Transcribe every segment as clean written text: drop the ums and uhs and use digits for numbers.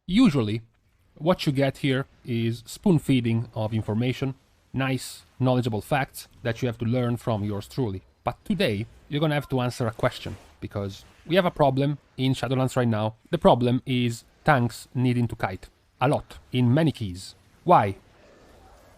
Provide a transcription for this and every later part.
Usually, what you get here is spoon-feeding of information, nice, knowledgeable facts that you have to learn from yours truly. But today, you're gonna have to answer a question, because we have a problem in Shadowlands right now. The problem is tanks needing to kite. A lot, in many keys. Why?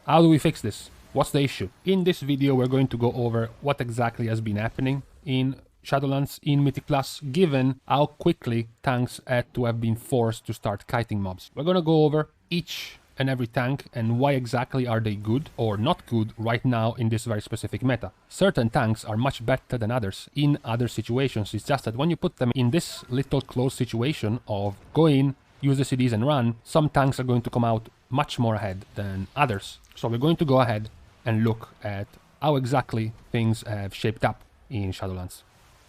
How do we fix this? What's the issue? In this video, we're going to go over what exactly has been happening in Shadowlands in Mythic Plus, given how quickly tanks had to have been forced to start kiting mobs. We're gonna go over each and every tank and why exactly are they good or not good right now in this very specific meta. Certain tanks are much better than others in other situations. It's just that when you put them in this little close situation of go in, use the CDs and run, some tanks are going to come out much more ahead than others. So we're going to go ahead and look at how exactly things have shaped up in Shadowlands.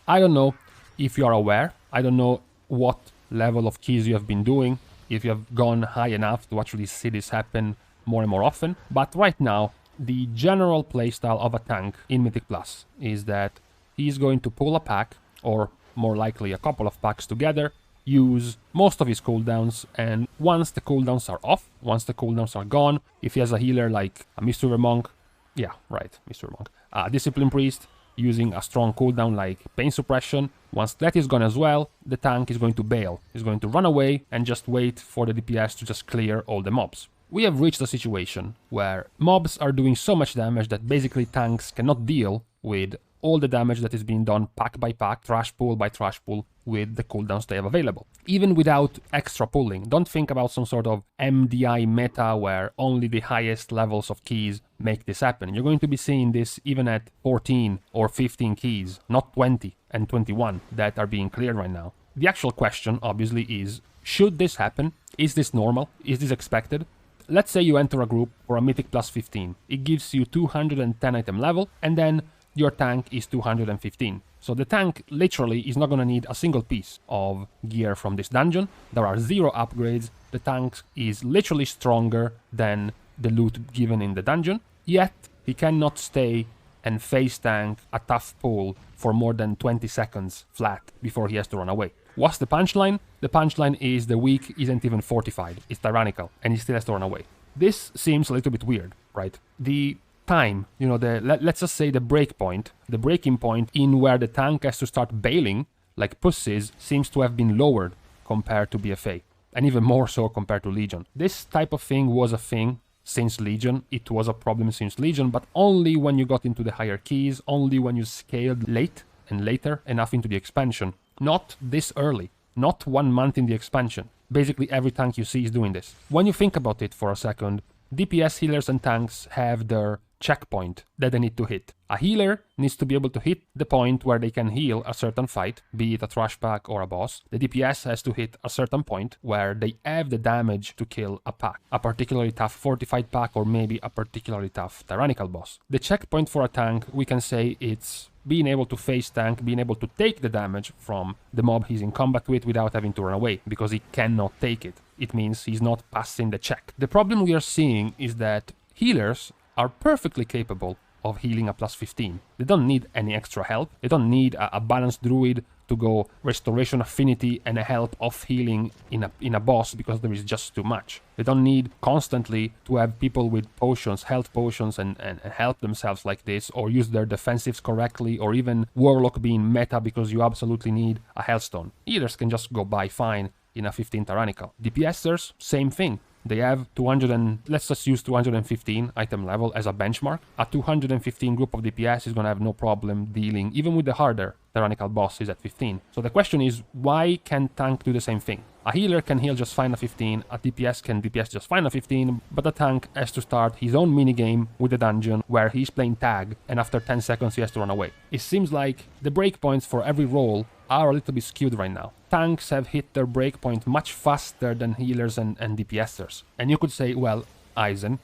I don't know if you are aware, I don't know what level of keys you have been doing, if you have gone high enough to actually see this happen more and more often, but right now, the general playstyle of a tank in Mythic Plus is that he's going to pull a pack, or more likely a couple of packs together, use most of his cooldowns, and once the cooldowns are off, once the cooldowns are gone, if he has a healer like a Brewmaster Monk, yeah, right, Brewmaster Monk, a Discipline Priest, using a strong cooldown like Pain Suppression, once that is gone as well, the tank is going to bail. He's going to run away and just wait for the DPS to just clear all the mobs. We have reached a situation where mobs are doing so much damage that basically tanks cannot deal with all the damage that is being done pack by pack, trash pool by trash pool, with the cooldowns they have available. Even without extra pulling, don't think about some sort of MDI meta where only the highest levels of keys make this happen. You're going to be seeing this even at 14 or 15 keys, not 20 and 21 that are being cleared right now. The actual question, obviously, is, should this happen? Is this normal? Is this expected? Let's say you enter a group for a Mythic plus 15. It gives you 210 item level, and then your tank is 215. So the tank literally is not going to need a single piece of gear from this dungeon. There are 0 upgrades. The tank is literally stronger than the loot given in the dungeon. Yet he cannot stay and face tank a tough pull for more than 20 seconds flat before he has to run away. What's the punchline? The punchline is the weak isn't even fortified. It's tyrannical and he still has to run away. This seems a little bit weird, right? The time, you know, let's just say the breaking point in where the tank has to start bailing like pussies seems to have been lowered compared to BFA, and even more so compared to Legion. This type of thing was a thing since Legion. It was a problem since Legion, but only when you got into the higher keys, only when you scaled late and later enough into the expansion. Not this early, not 1 month in the expansion. Basically every tank you see is doing this. When you think about it for a second, DPS healers and tanks have their checkpoint that they need to hit. A healer needs to be able to hit the point where they can heal a certain fight, be it a trash pack or a boss. The DPS has to hit a certain point where they have the damage to kill a pack, a particularly tough fortified pack or maybe a particularly tough tyrannical boss. The checkpoint for a tank, we can say it's being able to face tank, being able to take the damage from the mob he's in combat with without having to run away, because he cannot take it. It means he's not passing the check. The problem we are seeing is that healers are perfectly capable of healing a plus 15. They don't need any extra help. They don't need a balanced druid to go restoration affinity and a help off healing in a boss because there is just too much. They don't need constantly to have people with potions, health potions and help themselves like this, or use their defensives correctly, or even Warlock being meta because you absolutely need a Hellstone. Healers can just go by fine in a 15 tyrannical. DPSers, same thing. They have 200 and let's just use 215 item level as a benchmark. A 215 group of DPS is going to have no problem dealing even with the harder tyrannical bosses at 15. So the question is, why can't tank do the same thing? A healer can heal just fine at 15, a DPS can DPS just fine at 15, but the tank has to start his own minigame with the dungeon where he's playing tag and after 10 seconds he has to run away. It seems like the breakpoints for every role are a little bit skewed right now. Tanks have hit their breakpoint much faster than healers and DPSers. And you could say, well, Aizen,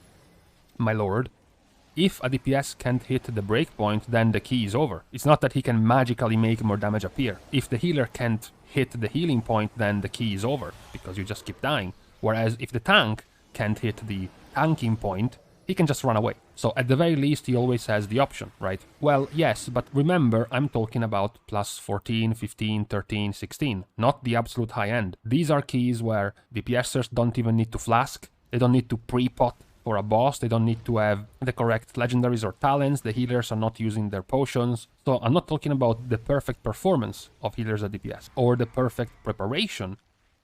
my lord, if a DPS can't hit the breakpoint, then the key is over. It's not that he can magically make more damage appear. If the healer can't hit the healing point, then the key is over, because you just keep dying. Whereas if the tank can't hit the tanking point, he can just run away. So at the very least, he always has the option, right? Well, yes, but remember, I'm talking about plus 14, 15, 13, 16, not the absolute high end. These are keys where DPSers don't even need to flask, they don't need to pre-pot for a boss, they don't need to have the correct legendaries or talents, the healers are not using their potions. So I'm not talking about the perfect performance of healers at DPS or the perfect preparation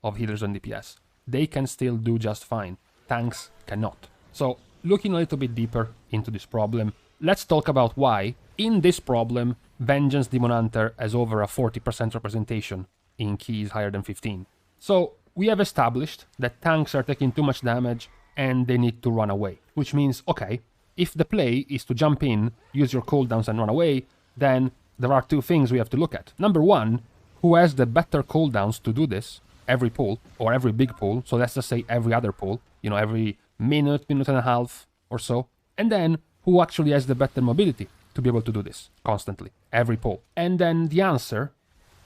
of healers and DPS. They can still do just fine. Tanks cannot. So looking a little bit deeper into this problem, let's talk about why, in this problem, Vengeance Demon Hunter has over a 40% representation in keys higher than 15. So we have established that tanks are taking too much damage and they need to run away. Which means, okay, if the play is to jump in, use your cooldowns and run away, then there are two things we have to look at. Number one, who has the better cooldowns to do this? Every pool, or every big pool, so let's just say every other pool, you know, every minute, minute and a half or so. And then, who actually has the better mobility to be able to do this constantly, every pool? And then the answer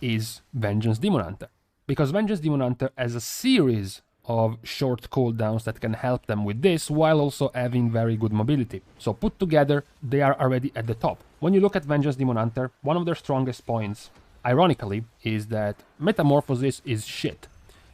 is Vengeance Demon Hunter. Because Vengeance Demon Hunter has a series of short cooldowns that can help them with this, while also having very good mobility. So put together, they are already at the top. When you look at Vengeance Demon Hunter, one of their strongest points, ironically, is that Metamorphosis is shit.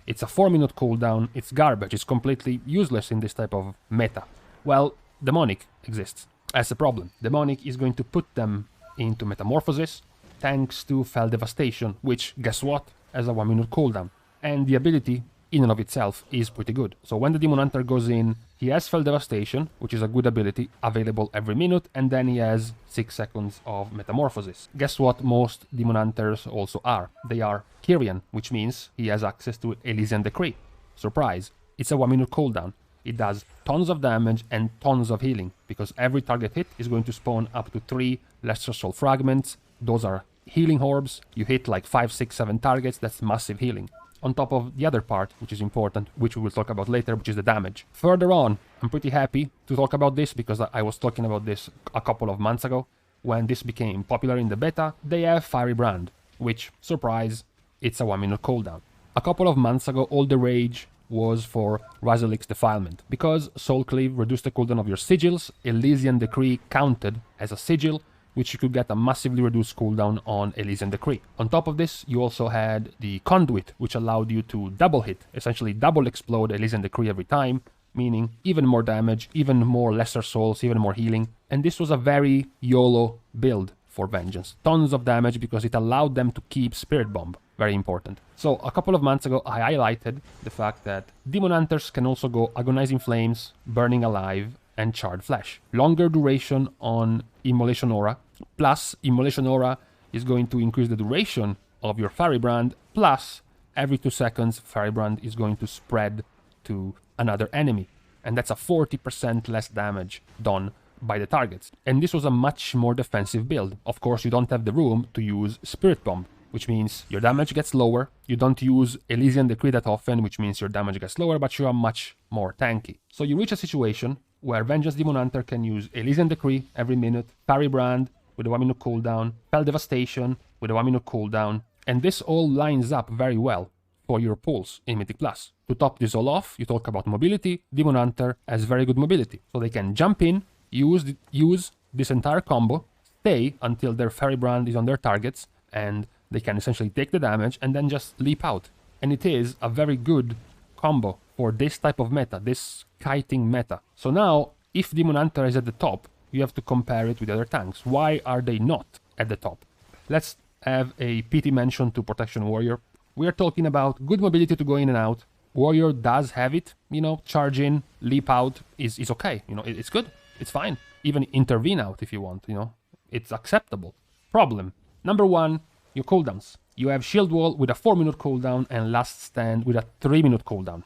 It's a 4-minute cooldown, it's garbage, it's completely useless in this type of meta. Well, Demonic exists as a problem. Demonic is going to put them into Metamorphosis thanks to Fell Devastation, which, guess what, has a 1-minute cooldown. And the ability, in and of itself, is pretty good. So when the Demon Hunter goes in, he has Fell Devastation, which is a good ability, available every minute, and then he has 6 seconds of Metamorphosis. Guess what most Demon Hunters also are? They are Kyrian, which means he has access to Elysian Decree. Surprise, it's a 1-minute cooldown. It does tons of damage and tons of healing, because every target hit is going to spawn up to 3 Lesser Soul Fragments. Those are healing orbs. You hit like 5, 6, 7 targets, that's massive healing. On top of the other part, which is important, which we will talk about later, which is the damage. Further on, I'm pretty happy to talk about this, because I was talking about this a couple of months ago, when this became popular in the beta. They have Fiery Brand, which, surprise, it's a 1-minute cooldown. A couple of months ago, all the rage was for Razelik's Defilement, because Soul Cleave reduced the cooldown of your sigils, Elysian Decree counted as a sigil, which you could get a massively reduced cooldown on Elysian Decree. On top of this, you also had the Conduit, which allowed you to double hit, essentially double explode Elysian Decree every time, meaning even more damage, even more lesser souls, even more healing. And this was a very YOLO build for Vengeance. Tons of damage because it allowed them to keep Spirit Bomb. Very important. So a couple of months ago, I highlighted the fact that Demon Hunters can also go Agonizing Flames, Burning Alive, and Charred Flesh. Longer duration on Immolation Aura, plus Immolation Aura is going to increase the duration of your Fiery Brand, plus every 2 seconds Fiery Brand is going to spread to another enemy. And that's a 40% less damage done by the targets. And this was a much more defensive build. Of course, you don't have the room to use Spirit Bomb, which means your damage gets lower. You don't use Elysian Decree that often, which means your damage gets lower, but you are much more tanky. So you reach a situation where Vengeance Demon Hunter can use Elysian Decree every minute, Fiery Brand with a 1-minute cooldown, Fell Devastation with a 1-minute cooldown, and this all lines up very well for your pulls in Mythic Plus. To top this all off, you talk about mobility. Demon Hunter has very good mobility, so they can jump in, use this entire combo, stay until their Fiery Brand is on their targets, and they can essentially take the damage and then just leap out. And it is a very good combo for this type of meta, this kiting meta. So now, if Demon Hunter is at the top, you have to compare it with other tanks. Why are they not at the top? Let's have a pity mention to Protection Warrior. We are talking about good mobility to go in and out. Warrior does have it, you know, charge in, leap out is okay, you know, it's good, it's fine. Even intervene out if you want, you know, it's acceptable. Problem, number one, your cooldowns. You have Shield Wall with a 4-minute cooldown and Last Stand with a 3-minute cooldown.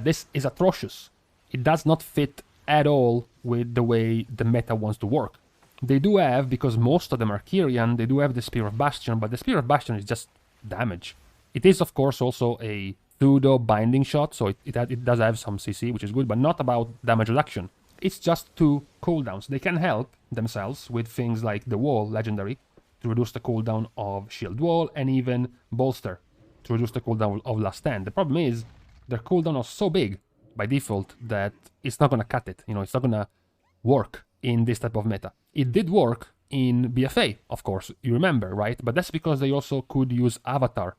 This is atrocious. It does not fit at all with the way the meta wants to work. They do have, because most of them are Kyrian, they do have the Spear of Bastion, but the Spear of Bastion is just damage. It is, of course, also a pseudo binding shot, so it does have some CC, which is good, but not about damage reduction. It's just 2 cooldowns. They can help themselves with things like the Wall legendary to reduce the cooldown of Shield Wall, and even Bolster to reduce the cooldown of Last Stand. The problem is their cooldown is so big by default that it's not gonna cut it. You know, it's not gonna work in this type of meta. It did work in BFA, of course, you remember, right? But that's because they also could use Avatar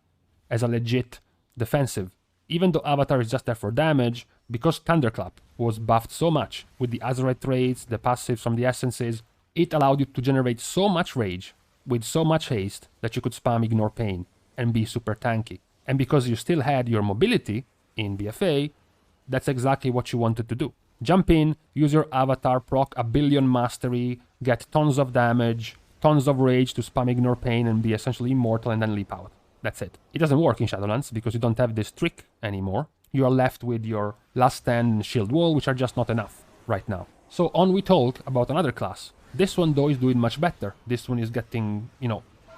as a legit defensive. Even though Avatar is just there for damage, because Thunderclap was buffed so much with the Azerite traits, the passives from the essences, it allowed you to generate so much rage with so much haste that you could spam Ignore Pain and be super tanky. And because you still had your mobility in BFA, that's exactly what you wanted to do. Jump in, use your Avatar, proc a billion mastery, get tons of damage, tons of rage to spam Ignore Pain and be essentially immortal and then leap out. That's it. It doesn't work in Shadowlands because you don't have this trick anymore. You are left with your Last Stand and Shield Wall, which are just not enough right now. So on we talk about another class. This one though is doing much better. This one is getting,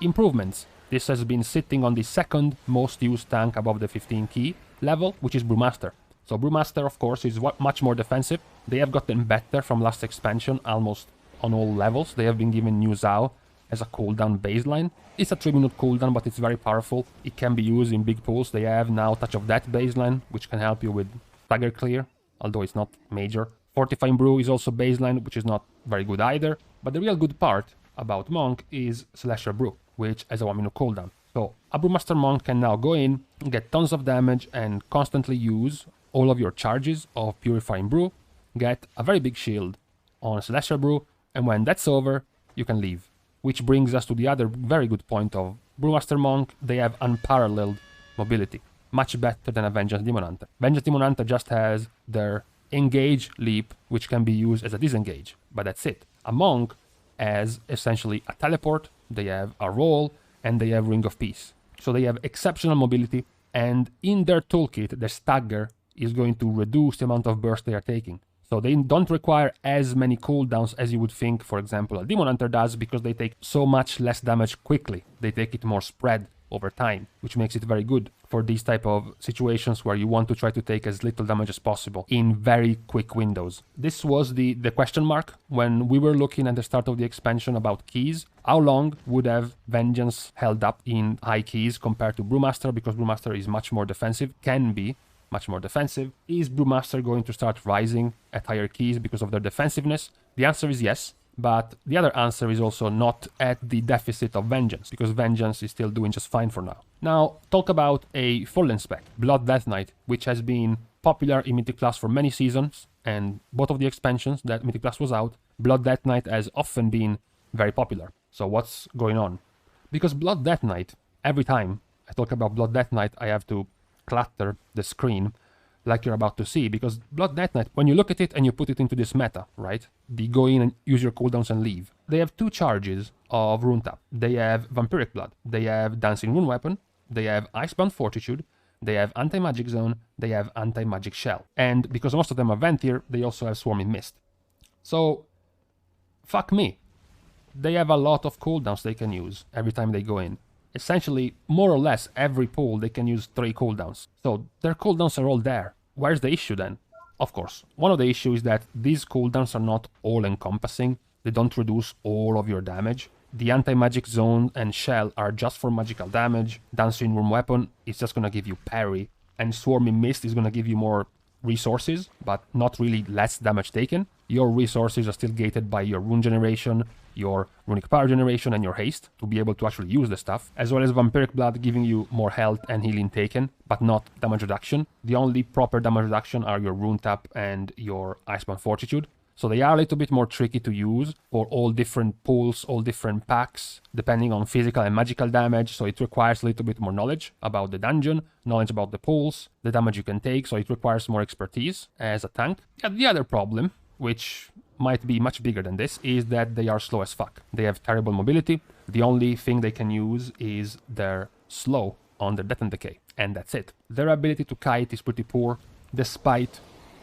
improvements. This has been sitting on the second most used tank above the 15 key level, which is Brewmaster. So Brewmaster, of course, is much more defensive. They have gotten better from last expansion, almost on all levels. They have been given new Zao as a cooldown baseline. It's a 3-minute cooldown, but it's very powerful. It can be used in big pools. They have now Touch of Death baseline, which can help you with stagger clear, although it's not major. Fortifying Brew is also baseline, which is not very good either. But the real good part about Monk is Celestial Brew, which has a 1-minute cooldown. So a Brewmaster Monk can now go in, get tons of damage, and constantly use all of your charges of Purifying Brew, get a very big shield on Celestial Brew, and when that's over, you can leave. Which brings us to the other very good point of Brewmaster Monk. They have unparalleled mobility, much better than a Vengeance Demon Hunter. Vengeance Demon Hunter just has their engage leap, which can be used as a disengage, but that's it. A Monk has essentially a teleport, they have a roll, and they have Ring of Peace. So they have exceptional mobility, and in their toolkit, their stagger is going to reduce the amount of burst they are taking. So they don't require as many cooldowns as you would think, for example, a Demon Hunter does, because they take so much less damage quickly. They take it more spread over time, which makes it very good for these type of situations where you want to try to take as little damage as possible in very quick windows. This was the question mark when we were looking at the start of the expansion about keys. How long would have Vengeance held up in high keys compared to Brewmaster, because Brewmaster is much more defensive, can be much more defensive. Is Brewmaster going to start rising at higher keys because of their defensiveness? The answer is yes, but the other answer is also not at the deficit of Vengeance, because Vengeance is still doing just fine for now. Now, talk about a Fallen spec, Blood Death Knight, which has been popular in Mythic Plus for many seasons, and both of the expansions that Mythic Plus was out, Blood Death Knight has often been very popular. So what's going on? Because Blood Death Knight, every time I talk about Blood Death Knight, I have to clutter the screen like you're about to see, because Blood Death Knight, when you look at it and you put it into this meta, right? The go in and use your cooldowns and leave. They have 2 charges of Rune Tap. They have Vampiric Blood, they have Dancing Rune Weapon, they have Icebound Fortitude, they have Anti-Magic Zone, they have Anti-Magic Shell. And because most of them are Venthyr, they also have Swarming Mist. So, fuck me. They have a lot of cooldowns they can use every time they go in. Essentially, more or less, every pool they can use 3 cooldowns. So their cooldowns are all there. Where's the issue then? Of course, one of the issues is that these cooldowns are not all-encompassing. They don't reduce all of your damage. The Anti-Magic Zone and Shell are just for magical damage. Dancing Rune Weapon is just gonna give you parry. And Swarming Mist is gonna give you more resources, but not really less damage taken. Your resources are still gated by your rune generation, your runic power generation, and your haste to be able to actually use the stuff, as well as Vampiric Blood giving you more health and healing taken, but not damage reduction. The only proper damage reduction are your Rune Tap and your Icebound Fortitude. So they are a little bit more tricky to use for all different pools, all different packs, depending on physical and magical damage. So it requires a little bit more knowledge about the dungeon, knowledge about the pools, the damage you can take. So it requires more expertise as a tank. And the other problem, which might be much bigger than this, is that they are slow as fuck. They have terrible mobility. The only thing they can use is their slow on their Death and Decay, and that's it. Their ability to kite is pretty poor, despite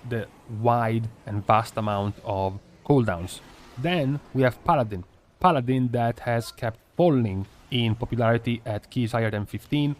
the wide and vast amount of cooldowns. Then we have Paladin. Paladin that has kept falling in popularity at keys higher than 15.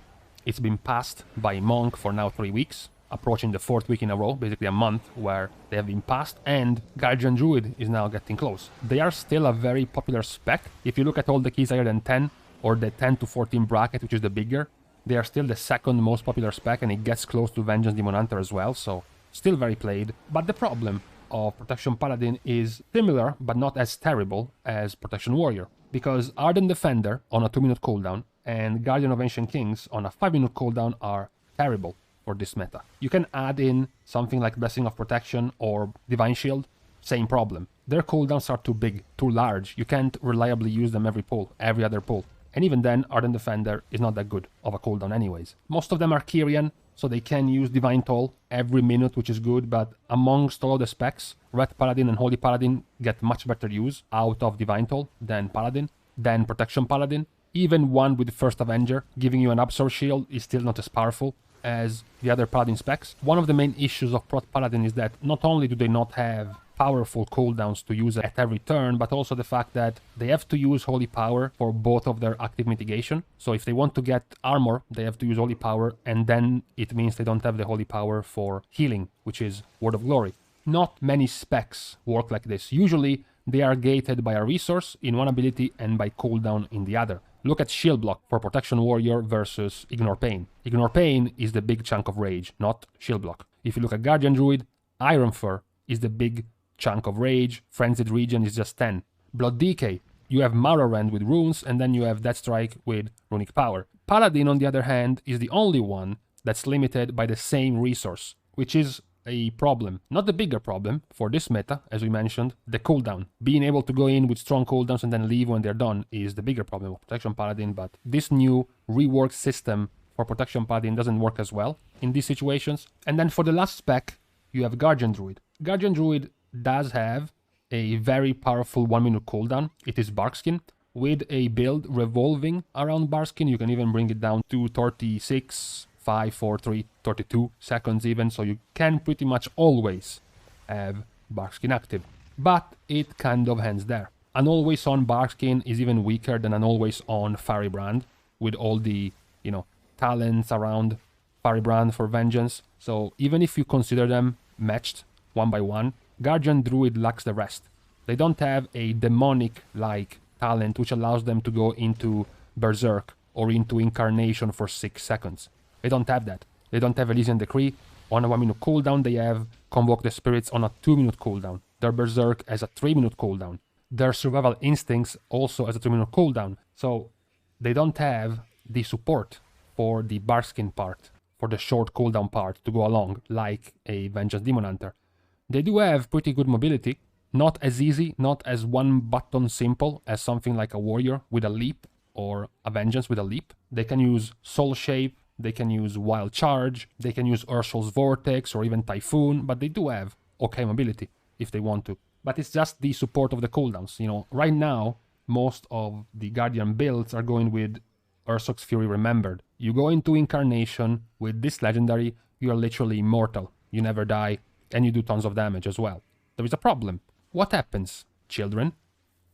It's been passed by Monk for now 3 weeks, approaching the 4th week in a row, basically a month where they have been passed, and Guardian Druid is now getting close. They are still a very popular spec. If you look at all the keys higher than 10, or the 10 to 14 bracket, which is the bigger, they are still the 2nd most popular spec, and it gets close to Vengeance Demon Hunter as well, so still very played. But the problem of Protection Paladin is similar, but not as terrible as Protection Warrior. Because Ardent Defender on a 2-minute cooldown and Guardian of Ancient Kings on a 5-minute cooldown are terrible for this meta. You can add in something like Blessing of Protection or Divine Shield, same problem. Their cooldowns are too big, too large. You can't reliably use them every other pull. And even then, Ardent Defender is not that good of a cooldown anyways. Most of them are Kyrian, so they can use Divine Toll every minute, which is good, but amongst all of the specs, Red Paladin and Holy Paladin get much better use out of Divine Toll than Paladin, than Protection Paladin. Even one with First Avenger giving you an Absorb Shield is still not as powerful as the other Paladin specs. One of the main issues of Prot Paladin is that not only do they not have powerful cooldowns to use at every turn, but also the fact that they have to use Holy Power for both of their active mitigation. So if they want to get armor, they have to use Holy Power, and then it means they don't have the Holy Power for healing, which is Word of Glory. Not many specs work like this. Usually they are gated by a resource in one ability and by cooldown in the other. Look at Shield Block for Protection Warrior versus Ignore Pain. Ignore Pain is the big chunk of rage, not Shield Block. If you look at Guardian Druid, Iron Fur is the big chunk of rage, Frenzied Region is just 10. Blood Decay, you have Morrowind with runes, and then you have Deathstrike with runic power. Paladin, on the other hand, is the only one that's limited by the same resource, which is a problem. Not the bigger problem for this meta, as we mentioned, the cooldown. Being able to go in with strong cooldowns and then leave when they're done is the bigger problem of Protection Paladin, but this new reworked system for Protection Paladin doesn't work as well in these situations. And then for the last spec, you have Guardian Druid. Guardian Druid does have a very powerful 1-minute cooldown. It is Barkskin. With a build revolving around Barkskin, you can even bring it down to 36, 5, 4, 3, 32 seconds even, so you can pretty much always have Barkskin active. But it kind of ends there. An always-on Barkskin is even weaker than an always-on Firebrand, with all the, talents around Firebrand for Vengeance. So even if you consider them matched one by one, Guardian Druid lacks the rest. They don't have a demonic-like talent which allows them to go into Berserk or into Incarnation for 6 seconds. They don't have that. They don't have Elysian Decree. On a 1-minute cooldown, they have Convoke the Spirits on a 2-minute cooldown. Their Berserk as a 3-minute cooldown. Their Survival Instincts also as a 3-minute cooldown. So they don't have the support for the Barkskin part, for the short cooldown part to go along, like a Vengeance Demon Hunter. They do have pretty good mobility, not as easy, not as one-button simple as something like a Warrior with a leap or a Vengeance with a leap. They can use Soul Shape, they can use Wild Charge, they can use Ursul's Vortex or even Typhoon, but they do have okay mobility if they want to. But it's just the support of the cooldowns. Right now, most of the Guardian builds are going with Urso's Fury Remembered. You go into Incarnation with this legendary, you are literally immortal. You never die, and you do tons of damage as well. There is a problem. What happens, children,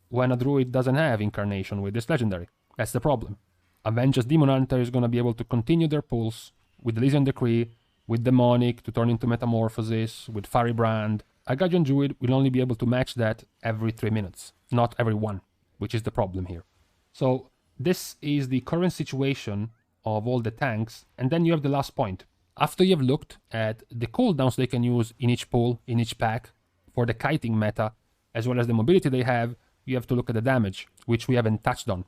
when a druid doesn't have Incarnation with this legendary? That's the problem. A Vengeance Demon Hunter is going to be able to continue their pulls with Elysian Decree, with Demonic to turn into Metamorphosis, with Firebrand. A Guardian Druid will only be able to match that every 3 minutes, not every 1, which is the problem here. So this is the current situation of all the tanks, and then you have the last point. After you have looked at the cooldowns they can use in each pull, in each pack, for the kiting meta, as well as the mobility they have, you have to look at the damage, which we haven't touched on.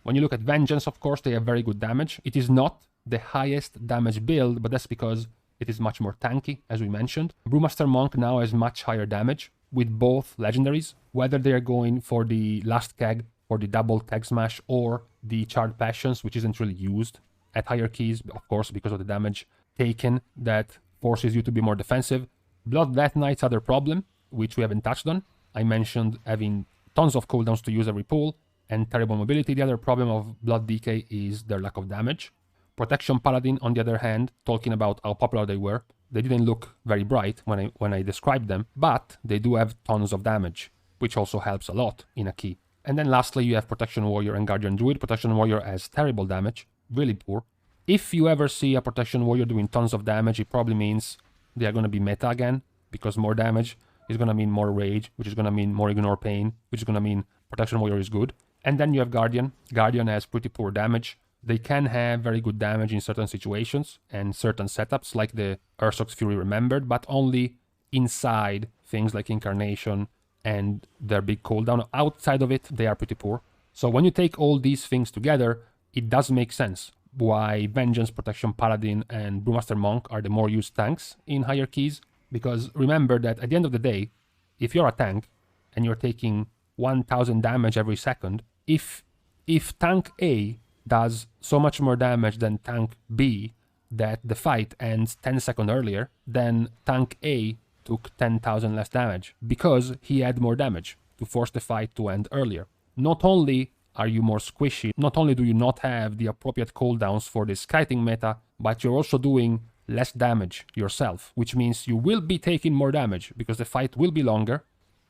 When you look at Vengeance, of course, they have very good damage. It is not the highest damage build, but that's because it is much more tanky, as we mentioned. Brewmaster Monk now has much higher damage with both legendaries, whether they are going for the last keg, for the double keg smash, or the Charred Passions, which isn't really used at higher keys, of course, because of the damage taken that forces you to be more defensive. Blood Death Knight's other problem, which we haven't touched on. I mentioned having tons of cooldowns to use every pull and terrible mobility. The other problem of Blood Decay is their lack of damage. Protection Paladin, on the other hand, talking about how popular they were, they didn't look very bright when I described them, but they do have tons of damage, which also helps a lot in a key. And then lastly, you have Protection Warrior and Guardian Druid. Protection Warrior has terrible damage, really poor. If you ever see a Protection Warrior doing tons of damage, it probably means they are going to be meta again, because more damage is going to mean more rage, which is going to mean more Ignore Pain, which is going to mean Protection Warrior is good. And then you have Guardian. Guardian has pretty poor damage. They can have very good damage in certain situations and certain setups, like the Urso's Fury Remembered, but only inside things like Incarnation and their big cooldown. Outside of it, they are pretty poor. So when you take all these things together, it does make sense why Vengeance, Protection, Paladin, and Brewmaster Monk are the more used tanks in higher keys. Because remember that at the end of the day, if you're a tank and you're taking 1000 damage every second, if tank A does so much more damage than tank B that the fight ends 10 seconds earlier, then tank A took 10,000 less damage because he had more damage to force the fight to end earlier. Not only are you more squishy, not only do you not have the appropriate cooldowns for this kiting meta, but you're also doing less damage yourself, which means you will be taking more damage because the fight will be longer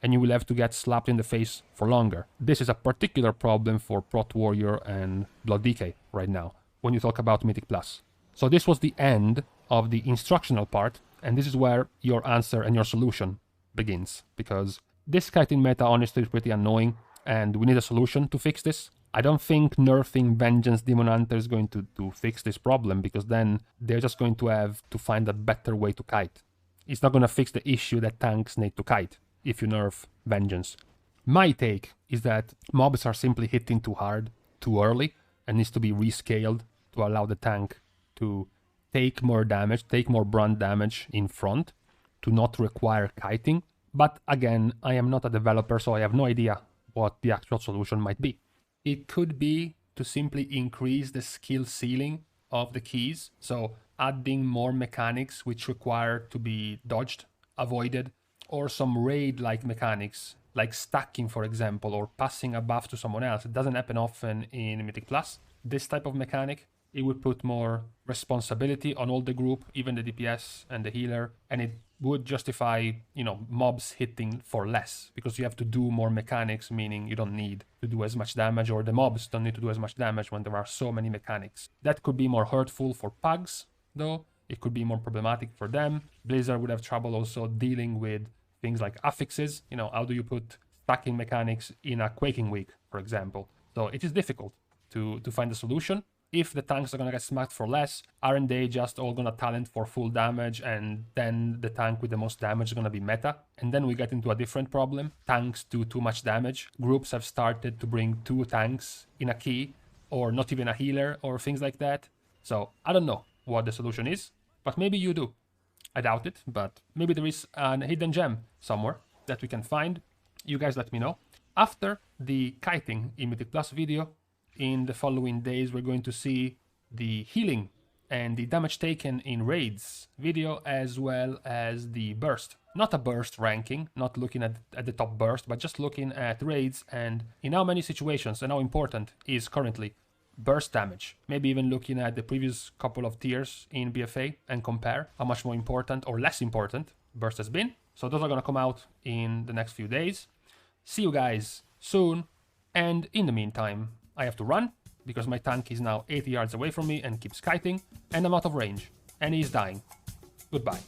and you will have to get slapped in the face for longer. This is a particular problem for Prot Warrior and Blood DK right now when you talk about Mythic Plus. So this was the end of the instructional part, and this is where your answer and your solution begins, because this kiting meta honestly is pretty annoying and we need a solution to fix this. I don't think nerfing Vengeance Demon Hunter is going to fix this problem, because then they're just going to have to find a better way to kite. It's not going to fix the issue that tanks need to kite if you nerf Vengeance. My take is that mobs are simply hitting too hard, too early, and needs to be rescaled to allow the tank to take more damage, take more brunt damage in front, to not require kiting. But again, I am not a developer, so I have no idea what the actual solution might be. It could be to simply increase the skill ceiling of the keys, so adding more mechanics which require to be dodged, avoided, or some raid-like mechanics, like stacking, for example, or passing a buff to someone else. It doesn't happen often in Mythic Plus. This type of mechanic, it would put more responsibility on all the group, even the DPS and the healer, and it would justify, mobs hitting for less, because you have to do more mechanics, meaning you don't need to do as much damage, or the mobs don't need to do as much damage when there are so many mechanics. That could be more hurtful for pugs, though. It could be more problematic for them. Blizzard would have trouble also dealing with things like affixes. How do you put stacking mechanics in a Quaking Week, for example? So it is difficult to find a solution. If the tanks are going to get smacked for less, aren't they just all going to talent for full damage, and then the tank with the most damage is going to be meta? And then we get into a different problem. Tanks do too much damage. Groups have started to bring 2 tanks in a key, or not even a healer, or things like that. So I don't know what the solution is, but maybe you do. I doubt it, but maybe there is a hidden gem somewhere that we can find. You guys let me know. After the kiting in Mythic Plus video, in the following days, we're going to see the healing and the damage taken in raids video, as well as the burst. Not a burst ranking, not looking at the top burst, but just looking at raids and in how many situations and how important is currently burst damage. Maybe even looking at the previous couple of tiers in BFA and compare how much more important or less important burst has been. So those are going to come out in the next few days. See you guys soon, and in the meantime, I have to run, because my tank is now 80 yards away from me and keeps kiting, and I'm out of range, and he's dying. Goodbye.